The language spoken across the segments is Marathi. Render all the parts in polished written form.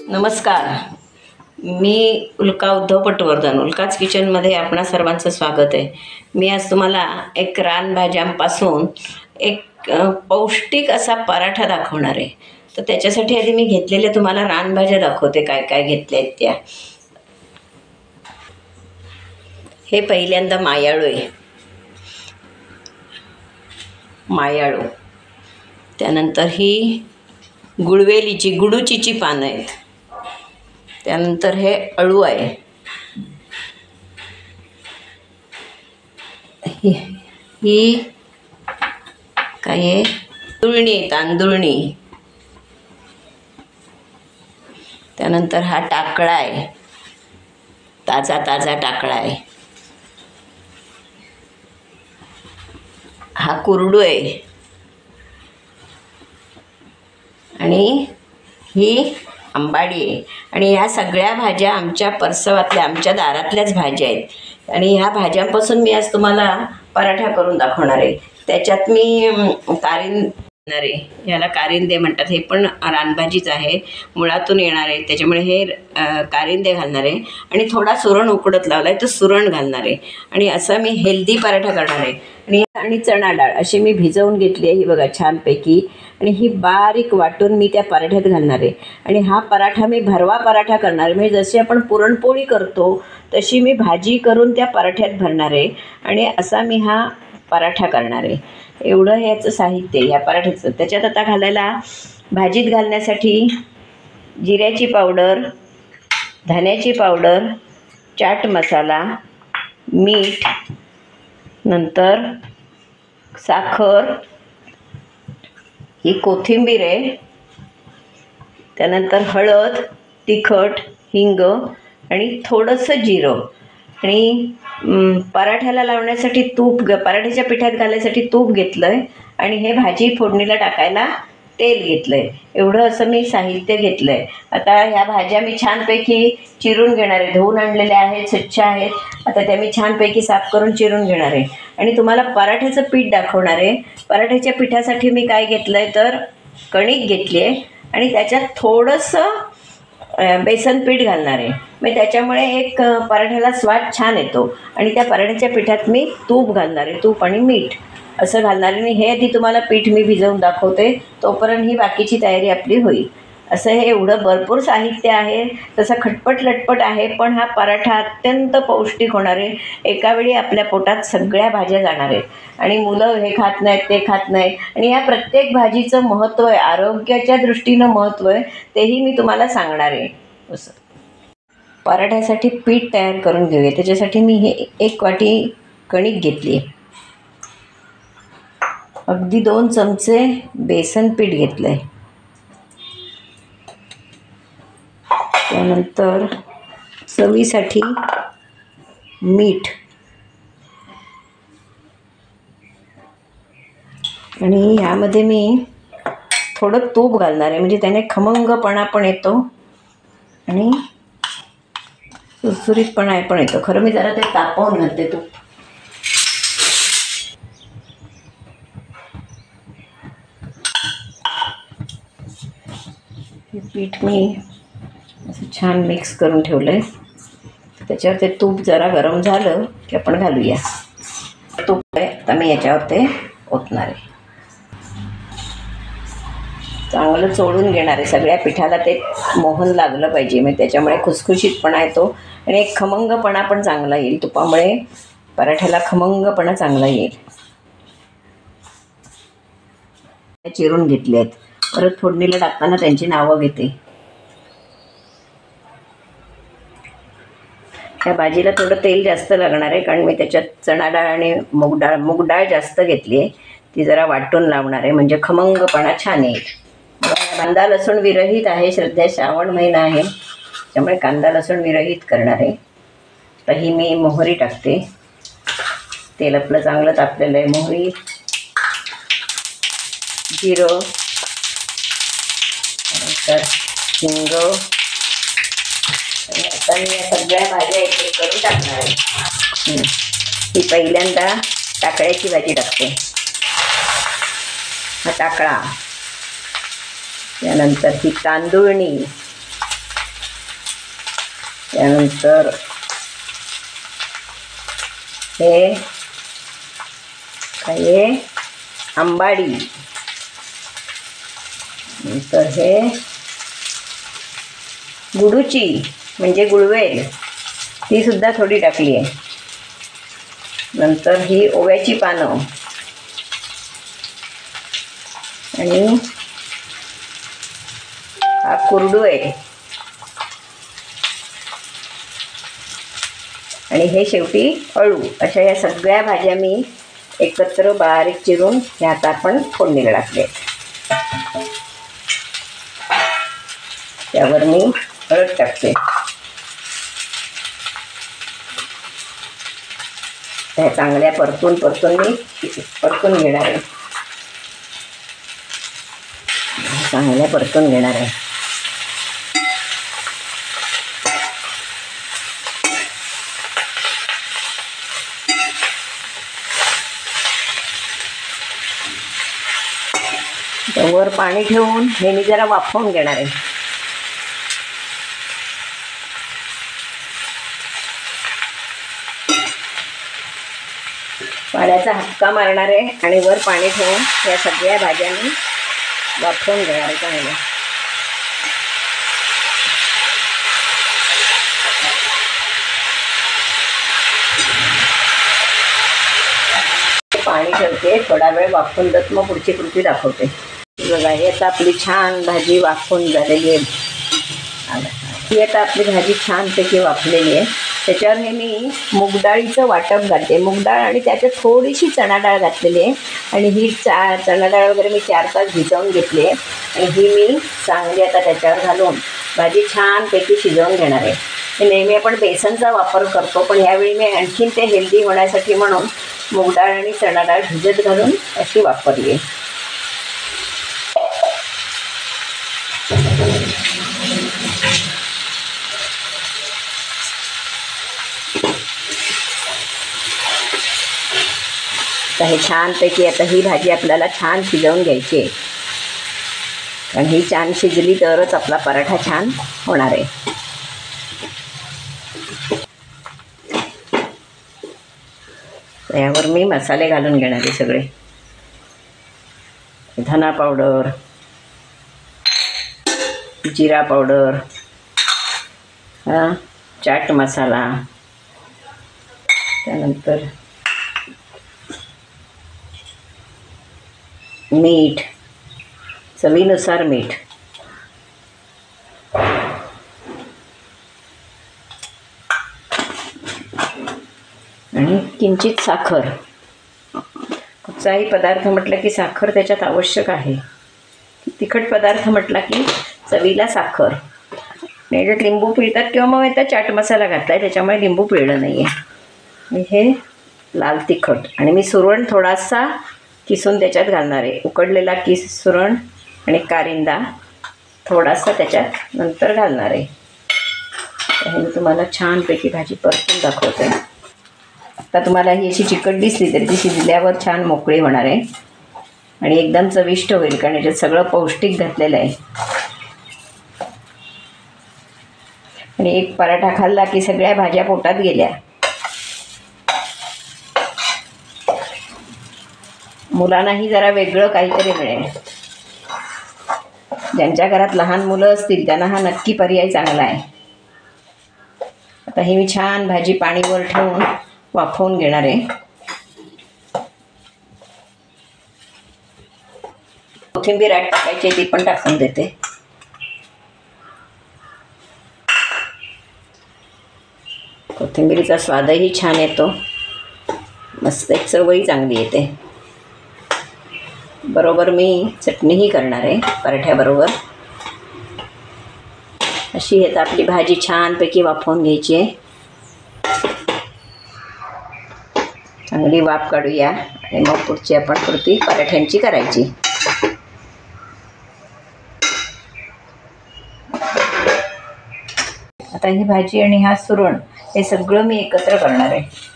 नमस्कार, मी उल्का उद्धव पटवर्धन. उल्काच किचनमध्ये आपणा सर्वांचं स्वागत आहे. मी आज तुम्हाला एक रानभाज्यांपासून एक पौष्टिक असा पराठा दाखवणार आहे. तर त्याच्यासाठी आधी मी घेतलेल्या तुम्हाला रानभाज्या दाखवते, काय काय घेतल्या आहेत त्या. हे पहिल्यांदा मायाळू आहे, मायाळू. त्यानंतर ही गुळवेलीची गुडूचीची पानं आहेत. त्यानंतर हे अळू आहे. ही काय आहे, तांदुळणी, तांदुळणी. त्यानंतर हा टाकळा आहे, ताजा ताजा टाकळा आहे. हा कुरडू आहे. आणि ही आंबाडी आहे. आणि ह्या सगळ्या भाज्या आमच्या परसवातल्या, आमच्या दारातल्याच भाज्या आहेत. आणि ह्या भाज्यांपासून मी आज तुम्हाला पराठा करून दाखवणार आहे. त्याच्यात मी घालणार आहे, ह्याला कारिंदे म्हणतात. हे पण रानभाजीच आहे, मुळातून येणार आहे, त्याच्यामुळे हे कारिंदे घालणार आहे. आणि थोडा सुरण उकडत लावला आहे, तर सुरण घालणार आहे. आणि असा मी हेल्दी पराठा करणार आहे. आणि चणा डाळ अशी मी भिजवून घेतली आहे, ही बघा छानपैकी. आणि ही बारीक वाटून मी त्या पराठ्यात घालणार आहे. आणि हा पराठा मी भरवा पराठा करणार आहे. म्हणजे जशी आपण पुरणपोळी करतो तशी मी भाजी करून त्या पराठ्यात भरणार आहे. आणि असा मी हा पराठा करणार आहे. एवढं याचं साहित्य या पराठ्याचं. त्याच्यात आता घालायला, भाजीत घालण्यासाठी जिऱ्याची पावडर, धण्याची पावडर, चाट मसाला, मीठ, नंतर साखर, ही कोथिंबीर आहे. त्यानंतर हळद, तिखट, हिंग आणि थोडंसं जिरं. आणि पराठ्याला लावण्यासाठी तूप, पराठ्याच्या पिठात घालायसाठी तूप घेतलं आहे. आणि हे भाजी फोडणीला टाकायला तेल घेतलं आहे. एवढं असं मी साहित्य घेतलं आहे. आता ह्या भाज्या मी छानपैकी चिरून घेणार आहे. धुवून आणलेल्या आहेत, स्वच्छ आहेत. आता त्या मी छानपैकी साफ करून चिरून घेणार आहे. आणि तुम्हाला पराठ्याचं पीठ दाखवणार आहे. पराठ्याच्या पिठासाठी मी काय घेतलं आहे, तर कणिक घेतली आहे. आणि त्याच्यात थोडंसं बेसन पीठ घालणार आहे. मग त्याच्यामुळे एक पराठ्याला स्वाद छान येतो. आणि त्या पराठ्याच्या पिठात मी तूप घालणार आहे, तूप आणि मीठ असं घालणार आहे. आणि हे आधी तुम्हाला पीठ मी भिजवून दाखवते, तोपर्यंत ही बाकीची तयारी आपली होईल. असं हे एवढं भरपूर साहित्य आहे, तसं खटपट लटपट आहे, पण हा पराठा अत्यंत पौष्टिक होणार आहे. एकावेळी आपल्या पोटात सगळ्या भाज्या जाणार आहेत. आणि मुलं हे खात नाहीत, ते खात नाहीत. आणि ह्या प्रत्येक भाजीचं महत्त्व आहे, आरोग्याच्या दृष्टीनं महत्त्व आहे, तेही मी तुम्हाला सांगणार आहे. असं पराठ्यासाठी पीठ तयार करून घेऊया. त्याच्यासाठी मी हे 1 वाटी कणिक घेतली आहे. अगदी 2 चमचे बेसन पीठ घेतलं आहे. त्यानंतर चवीसाठी मीठ. आणि ह्यामध्ये मी थोडं तूप घालणार आहे, म्हणजे त्याने खमंगपणा पण येतो आणि सुरसुरीतपणा पण येतो. खरं मी जरा ते तापवून घालते तूप. हे पीठ मी असं छान मिक्स करून ठेवलं आहे. त्याच्यावर ते तूप जरा गरम झालं की आपण घालूया. तूप आहे, आता मी याच्यावर ते ओतणार आहे. चांगलं चोळून घेणार आहे. सगळ्या पिठाला ते मोहन लागलं पाहिजे, मग त्याच्यामुळे खुसखुशीतपणा येतो. आणि एक खमंगपणा पण चांगला येईल. तुपामुळे पराठ्याला खमंगपणा चांगला येईल. चिरून घेतले आहेत. परत फोडणीला टाकताना त्यांची नावं घेते. त्या भाजीला थोडं तेल जास्त लागणार आहे, कारण मी त्याच्यात चणा डाळ आणि मूग डाळ जास्त घेतली आहे. ती जरा वाटून लावणार आहे, म्हणजे खमंगपणा छान येईल. कांदा लसूण विरहित आहे. सध्या श्रावण महिना आहे, त्यामुळे कांदा लसूण विरहित करणार आहे. तर ही मी मोहरी टाकते. तेल आपलं चांगलं तापलेलं आहे. मोहरी, जिरं, नंतर हिंग. आणि आता मी या सगळ्या भाज्या एक करून टाकणार आहे. ही पहिल्यांदा टाकळ्याची भाजी टाकते. हा टाकळा, त्यानंतर ही तांदुळणी, त्यानंतर हे काय आहे, आंबाडी. नंतर हे गुडूची म्हणजे गुळवेल, ती सुद्धा थोडी टाकली आहे. नंतर ही ओव्याची पानं आणि हा कुरडू आहे. आणि हे शेवटी अळू. अशा या सगळ्या भाज्या मी एकत्र बारीक चिरून ह्यात आपण फोडणीला टाकले. त्यावर मी हळद टाकते. त्या चांगल्या परतून मी परतून घेणार आहे. चांगल्या परतून घेणार आहे. वर पाणी ठेवून हे मी जरा वाफवून घेणार आहे. पाण्याचा हक्का मारणार आहे आणि वर पाणी ठेवून या सगळ्या भाज्या मी वाफवून घेणार आहे चांगल्या. पाणी ठेवते, थोडा वेळ वाफवून देत मग पुढची कृती दाखवते. बघा, ही आता आपली छान भाजी वाफवून झालेली आहे. ही आता आपली भाजी छानपैकी वाफलेली आहे. त्याच्यावर हे मी मूगडाळीचं वाटप घालते. मूगडाळ आणि त्याच्यात थोडीशी चणा डाळ घातलेली आहे. आणि ही चणा डाळ वगैरे मी 4 तास भिजवून घेतली आहे. आणि ही मी चांगली आता त्याच्यावर घालून भाजी छानपैकी शिजवून घेणार आहे. नेहमी आपण बेसनचा वापर करतो, पण ह्यावेळी मी आणखीन ते हेल्दी होण्यासाठी म्हणून मूगडाळ आणि चणा डाळ भिजत घालून अशी वापरली आहे. तर हे छानपैकी आता ही भाजी आपल्याला छान शिजवून घ्यायची आहे. कारण ही छान शिजली तरच आपला पराठा छान होणार आहे. यावर मी मसाले घालून घेणार आहे सगळे. धना पावडर, जिरा पावडर, चाट मसाला, त्यानंतर मीठ, चवीनुसार मीठ, आणि किंचित साखर. कुठचाही पदार्थ म्हटलं की साखर त्याच्यात आवश्यक आहे. तिखट पदार्थ म्हटला की चवीला साखर. याच्यात लिंबू पिळतात किंवा मग आता चाट मसाला घातला आहे त्याच्यामुळे लिंबू पिळलं नाही आहे. आणि हे लाल तिखट आणि मी सुरण थोडासा किसून त्याच्यात घालणार आहे. उकडलेला सुरण आणि कारिंदा थोडासा त्याच्यात नंतर घालणार आहे. हे मी तुम्हाला छानपैकी भाजी परतून दाखवते. आता तुम्हाला ही अशी चिकट दिसली तर ती शिजल्यावर छान मोकळी होणार आहे आणि एकदम चविष्ट होईल, कारण याच्यात सगळं पौष्टिक घातलेलं आहे. आणि एक पराठा खाल्ला की सगळ्या भाज्या पोटात गेल्या. मुलांनाही जरा वेगळं काहीतरी मिळेल. ज्यांच्या घरात लहान मुलं असतील त्यांना हा नक्की पर्याय चांगला आहे. आता ही मी छान भाजी पाणीवर ठेवून वाफवून घेणार आहे. कोथिंबीर टाकायची ती पण टाकून देते. कोथिंबीरीचा स्वादही छान येतो, मस्त एक चवही चांगली येते. बरोबर मी चटणीही करणार आहे पराठ्याबरोबर. अशी आता आपली भाजी छानपैकी वाफवून घ्यायची आहे. चांगली वाफ काढूया आणि मग पुढची आपण कृती पराठ्यांची करायची. आता ही भाजी आणि हा सुरण हे सगळं मी एकत्र करणार आहे.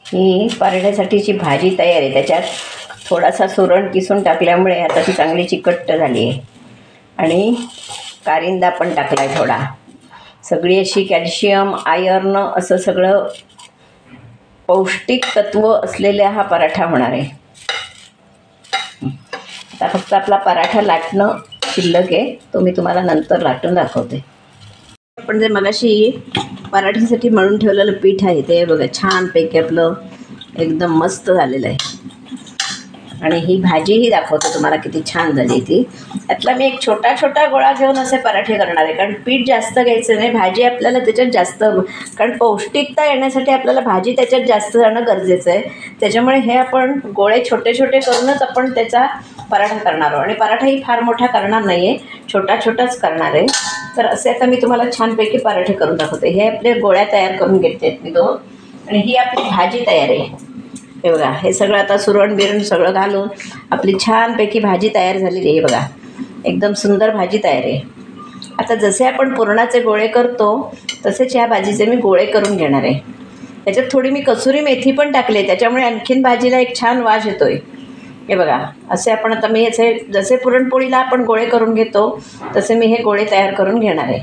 ही पराठ्यासाठीची भाजी तयार आहे. त्याच्यात थोडासा सुरण किसून टाकल्यामुळे आता ती चांगली चिकट झाली आहे. आणि कारिंदा पण टाकला आहे थोडा. सगळी अशी कॅल्शियम आयर्न असं सगळं पौष्टिक तत्व असलेला हा पराठा होणार आहे. आता फक्त आपला पराठा लाटणं शिल्लक आहे, तो मी तुम्हाला नंतर लाटून दाखवते. आपण जे मगाशी पराठ्यासाठी मळून ठेवलेलं पीठ आहे ते बघा छानपैकी आपलं एकदम मस्त झालेलं आहे. आणि ही भाजीही दाखवतो तुम्हाला किती छान झाली ती. त्यातला मी एक छोटा छोटा गोळा घेऊन असे पराठे करणार आहे, कारण पीठ जास्त घ्यायचं नाही. भाजी आपल्याला त्याच्यात जास्त, कारण पौष्टिकता येण्यासाठी आपल्याला भाजी त्याच्यात जास्त जाणं गरजेचं आहे. त्याच्यामुळे हे आपण गोळे छोटे छोटे करूनच आपण त्याचा पराठा करणार आहोत. आणि पराठाही फार मोठा करणार नाही आहे, छोटा छोटाच करणार आहे. तर असे आता मी तुम्हाला छानपैकी पराठे करून दाखवते. हे आपले गोळ्या तयार करून घेते आहेत मी दोन. आणि ही आपली भाजी तयार आहे. हे बघा, हे सगळं आता सुरण बिरण सगळं घालून आपली छानपैकी भाजी तयार झालेली आहे. बघा एकदम सुंदर भाजी तयार आहे. आता जसे आपण पुरणाचे गोळे करतो तसेच ह्या भाजीचे मी गोळे करून घेणार आहे. त्याच्यात थोडी मी कसुरी मेथी पण टाकली, त्याच्यामुळे आणखीन भाजीला एक छान वास येतो आहे. हे बघा, असे आपण आता मी याचे जसे पुरणपोळीला आपण गोळे करून घेतो तसे मी हे गोळे तयार करून घेणार आहे.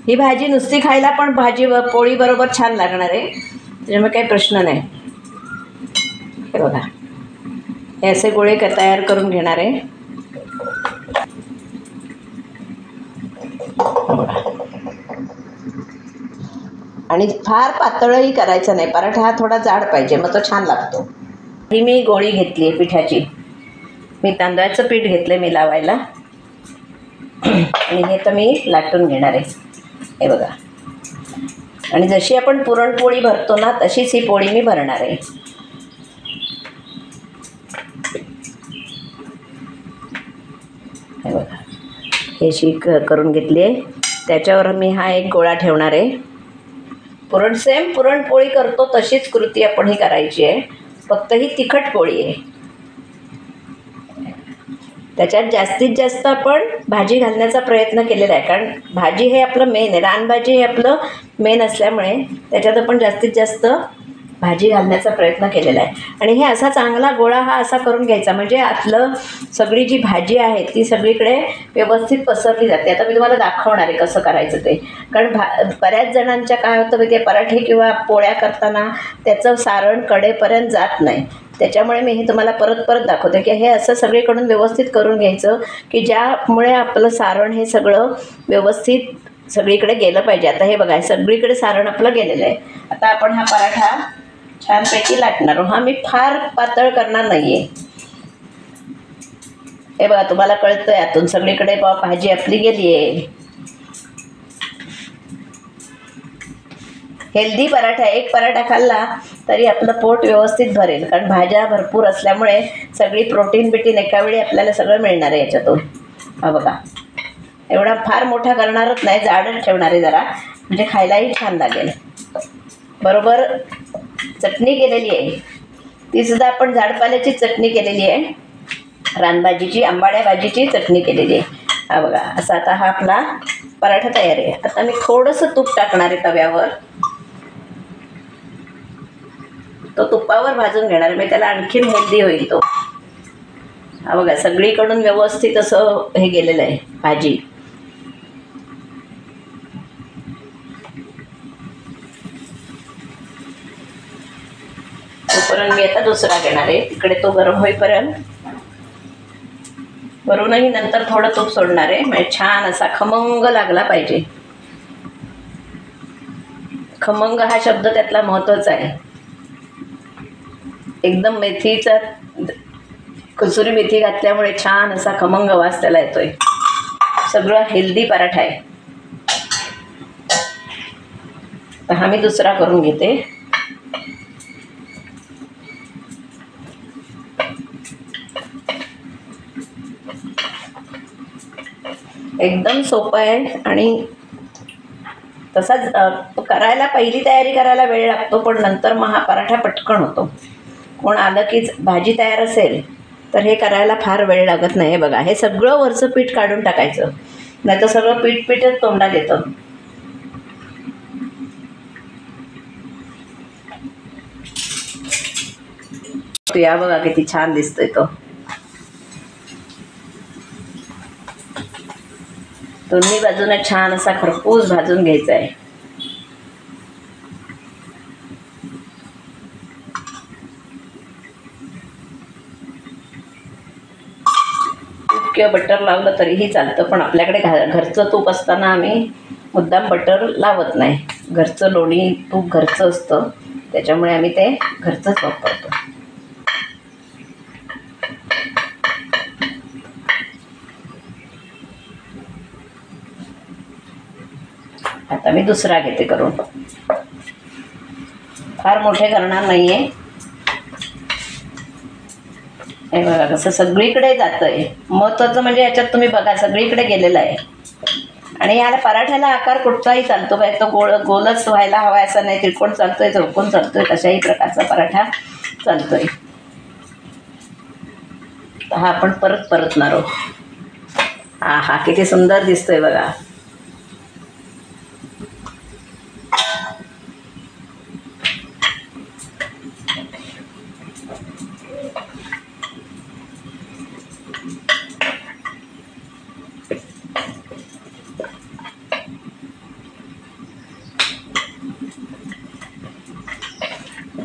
ही भाजी नुसती खायला पण भाजी पोळी बरोबर छान लागणार आहे, त्याच्यामुळे काही प्रश्न नाही. हे बघा, हे असे गोळे तयार करून घेणार आहे. आणि फार पातळही करायचं नाही, पराठा हा थोडा जाड पाहिजे, मग तो छान लागतो. ही मी गोळी घेतली आहे पिठाची. मी तांदळाचं पीठ घेतलं मी लावायला. आणि हे तर मी लाटून घेणार आहे. हे बघा, आणि जशी आपण पुरणपोळी भरतो ना तशीच ही पोळी मी भरणार आहे. हे बघा, हे अशी करून घेतली आहे. त्याच्यावर मी हा एक गोळा ठेवणार आहे. सेम पुरणपोळी करतो तशीच कृती आपण ही करायची आहे, फक्त ही तिखट पोळी आहे. त्याच्यात जास्तीत जास्त आपण भाजी घालण्याचा प्रयत्न केलेला आहे, कारण भाजी हे आपलं मेन आहे. रानभाजी हे आपलं मेन असल्यामुळे त्याच्यात आपण जास्तीत जास्त भाजी घालण्याचा प्रयत्न केलेला आहे. आणि हे असा चांगला गोळा हा असा करून घ्यायचा, म्हणजे आतलं सगळी जी भाजी आहे ती सगळीकडे व्यवस्थित पसरली जाते. आता मी तुम्हाला दाखवणार आहे कसं करायचं ते, कारण बऱ्याच जणांच्या काय होतं माहिती आहे, पराठे किंवा पोळ्या करताना त्याचं सारण कडेपर्यंत जात नाही. त्याच्यामुळे मी हे तुम्हाला परत परत दाखवते की हे असं सगळीकडून व्यवस्थित करून घ्यायचं की ज्यामुळे आपलं सारण हे सगळं व्यवस्थित सगळीकडे गेलं पाहिजे. आता हे बघा, सगळीकडे सारण आपलं गेलेलं आहे. आता आपण हा पराठा छानपैकी लाटणार. हा मी फार पातळ करणार नाही आहे. हे बघा, तुम्हाला कळतंय यातून सगळीकडे भाजी आपली गेली आहे. हेल्दी पराठा, एक पराठा खाल्ला तरी आपलं पोट व्यवस्थित भरेल, कारण भाज्या भरपूर असल्यामुळे सगळी प्रोटीन बिटीन एकावेळी आपल्याला सगळं मिळणार आहे याच्यातून. हा बघा, एवढा फार मोठा करणारच नाही, जाडच ठेवणार आहे जरा, म्हणजे खायलाही छान लागेल. बरोबर चटणी केलेली आहे, ती सुद्धा आपण झाडपाल्याची चटणी केलेली आहे, रानभाजीची, आंबाड्या भाजीची चटणी केलेली आहे. हा बघा, असा आता हा आपला पराठा तयार आहे. आता मी थोडंसं तूप टाकणार आहे तव्यावर, तो तुपावर भाजून घेणार मी, त्याला आणखीन हेल्दी होईल तो. हा बघा, सगळीकडून व्यवस्थित असं हे गेलेलं आहे भाजी. तोपर्यंत मी आता दुसरा घेणार आहे, तिकडे तो गरम होईपर्यंत. वरूनही नंतर थोडं तूप सोडणार आहे, म्हणजे छान असा खमंग लागला पाहिजे. खमंग हा शब्द त्यातला महत्त्वाचा आहे. एकदम मेथीचा, कसुरी मेथी घातल्यामुळे छान असा खमंग वास त्याला येतोय. सगळं हेल्दी पराठा आहे. तर हा मी दुसरा करून घेते. एकदम सोपं आहे आणि तसाच करायला, पहिली तयारी करायला वेळ लागतो, पण नंतर मग हा पराठा पटकन होतो. कोण आलं की भाजी तयार असेल तर हे करायला फार वेळ लागत नाही. बघा, हे सगळं वरचं पीठ काढून टाकायचं, नाही तर सगळं पीठच तोंडात येतं. या बघा किती छान दिसतोय तो. दोन्ही बाजूने छान असा खरपूस भाजून घ्यायचा आहे. तूप किंवा बटर लावलं तरीही चालतं, पण आपल्याकडे घरचं तूप असताना आम्ही मुद्दाम बटर लावत नाही. घरचं लोणी तूप घरचं असतं, त्याच्यामुळे आम्ही ते घरचंच वापरतो. आता मी दुसरा घेते करून. फार मोठे करणार नाहीये. हे बघा कसं सगळीकडे जातंय. महत्त्वाचं म्हणजे याच्यात तुम्ही बघा सगळीकडे गेलेलं आहे. आणि याला पराठ्याला आकार कुठचाही चालतो, काय तो गोलच व्हायला हवा असं नाही. त्रिकोण चालतोय, चौकोन चालतोय, कशाही प्रकारचा पराठा चालतोय. हा आपण परतणार आहोत. हा किती सुंदर दिसतोय बघा.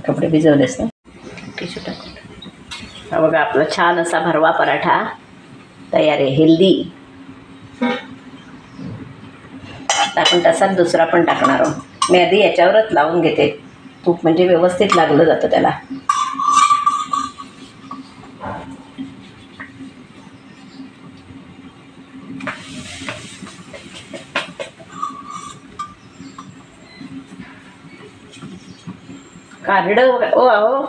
कपडे भिजवलेस ना, टिश्यू टाकून. हा बघा आपला छान असा भरवा पराठा तयार आहे, हेल्दी. आता आपण तसाच दुसरा पण टाकणार आहोत. मी आधी याच्यावरच लावून घेते तूप, म्हणजे व्यवस्थित लागलं जातं त्याला. कारडं ओ अहो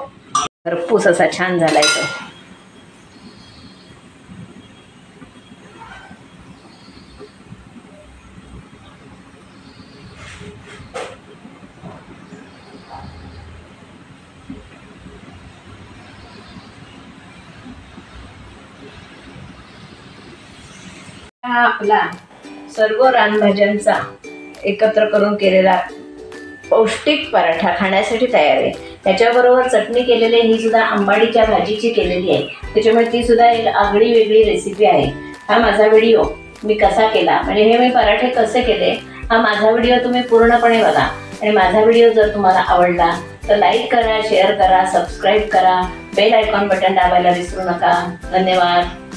खरपूस असा छान झालाय तो. हा आपला सर्व रानभाज्यांचा एकत्र करून केलेला पौष्टिक पराठा खाण्यासाठी तयार आहे. त्याच्याबरोबर चटणी केलेली ही सुद्धा आंबाडीच्या भाजीची केलेली आहे, त्याच्यामुळे ती सुद्धा एक आगळी वेगळी रेसिपी आहे. हा माझा व्हिडिओ मी कसा केला, म्हणजे हे मी पराठे कसे केले, हा माझा व्हिडिओ तुम्ही पूर्णपणे बघा. आणि माझा व्हिडिओ जर तुम्हाला आवडला तर लाईक करा, शेअर करा, सबस्क्राईब करा, बेल आयकॉन बटन दाबायला विसरू नका. धन्यवाद.